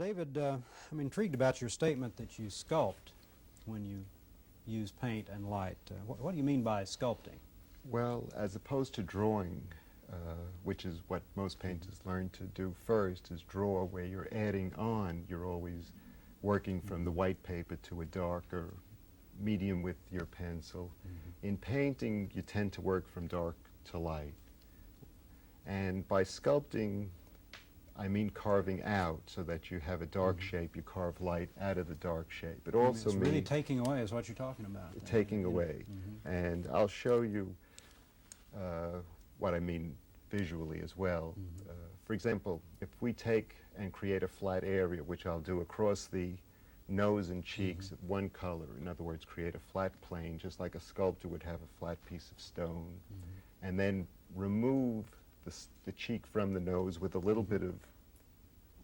David, I'm intrigued about your statement that you sculpt when you use paint and light. What do you mean by sculpting? Well, as opposed to drawing, which is what most painters learn to do first, is draw where you're adding on. You're always working from the white paper to a darker medium with your pencil. In painting, you tend to work from dark to light. And by sculpting, I mean carving out so that you have a dark shape, you carve light out of the dark shape. It also means really taking away is what you're talking about. Taking away. And I'll show you what I mean visually as well. For example, if we take and create a flat area, which I'll do across the nose and cheeks of one color, in other words, create a flat plane, just like a sculptor would have a flat piece of stone, and then remove the cheek from the nose with a little bit of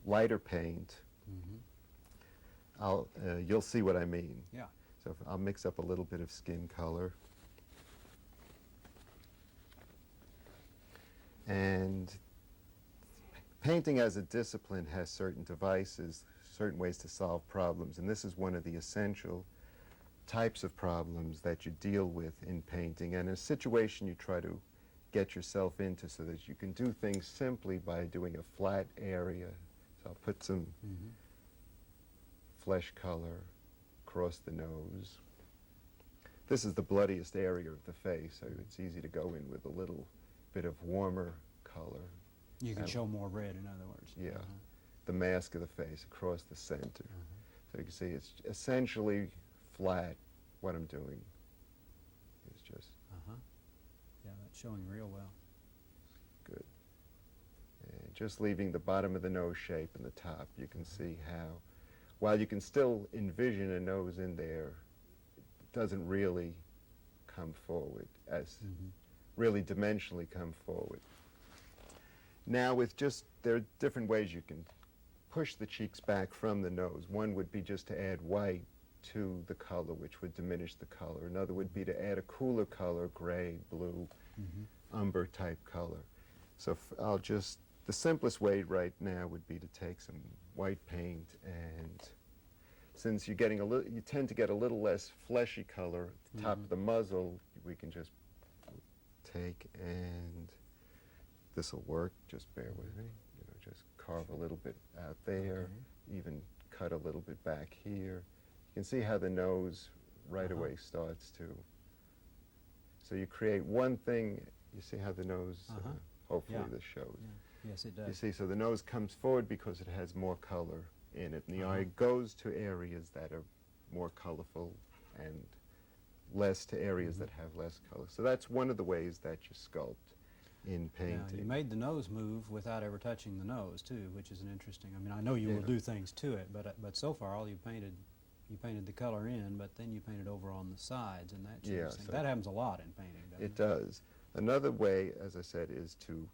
lighter paint, you'll see what I mean. Yeah. So I'll mix up a little bit of skin color. And painting as a discipline has certain devices, certain ways to solve problems, and this is one of the essential types of problems that you deal with in painting, and a situation you try to get yourself into so that you can do things simply by doing a flat area. So I'll put some flesh color across the nose. This is the bloodiest area of the face, so it's easy to go in with a little bit of warmer color. You can show more red, in other words. Yeah, the mask of the face across the center. So you can see it's essentially flat. What I'm doing is just yeah, that's showing real well. good. And just leaving the bottom of the nose shape and the top, you can see how, while you can still envision a nose in there, it doesn't really come forward, as really dimensionally come forward. Now with there are different ways you can push the cheeks back from the nose. One would be just to add white to the color, which would diminish the color. Another would be to add a cooler color, gray, blue, umber type color. So the simplest way right now would be to take some white paint, and since you tend to get a little less fleshy color at the top of the muzzle, we can just take, and this will work, just bear with me, just carve a little bit out there, even cut a little bit back here. You can see how the nose right away starts to, so you create one thing, you see how the nose, hopefully this shows. Yeah. Yes, it does. You see, so the nose comes forward because it has more color in it, and the eye goes to areas that are more colorful and less to areas that have less color. So that's one of the ways that you sculpt in painting. Now, you made the nose move without ever touching the nose, too, which is an interesting, I mean, I know you will do things to it, but so far all you painted the color in, but then you painted over on the sides, and that changes things. So that happens a lot in painting, doesn't it? It does. Another way, as I said, is to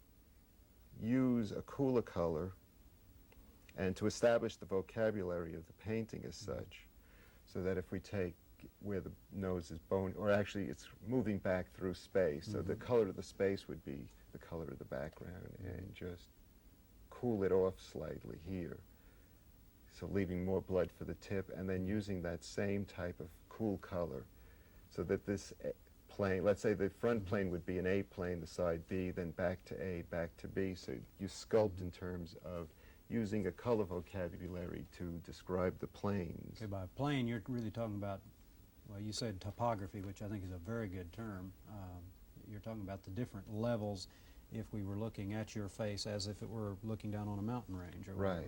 use a cooler color and to establish the vocabulary of the painting as such, so that if we take where the nose is bone, or actually it's moving back through space, so the color of the space would be the color of the background, and just cool it off slightly here. So leaving more blood for the tip, and then using that same type of cool color, so that this plane, let's say the front plane would be an A plane, the side B, then back to A, back to B. So you sculpt in terms of using a color vocabulary to describe the planes. Okay, by plane, you're really talking about, well, you said topography, which I think is a very good term. You're talking about the different levels if we were looking at your face as if it were looking down on a mountain range. Or right.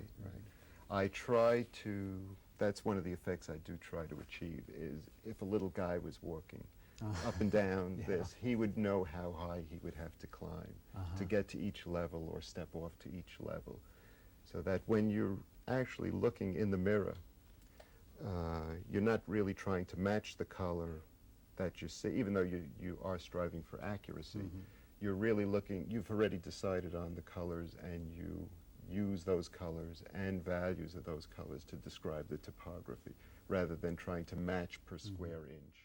I try to, that's one of the effects I do try to achieve, is if a little guy was walking up and down this, he would know how high he would have to climb to get to each level or step off to each level. So that when you're actually looking in the mirror, you're not really trying to match the color that you see, even though you are striving for accuracy. You're really looking, you've already decided on the colors, and you use those colors and values of those colors to describe the topography, rather than trying to match per square inch.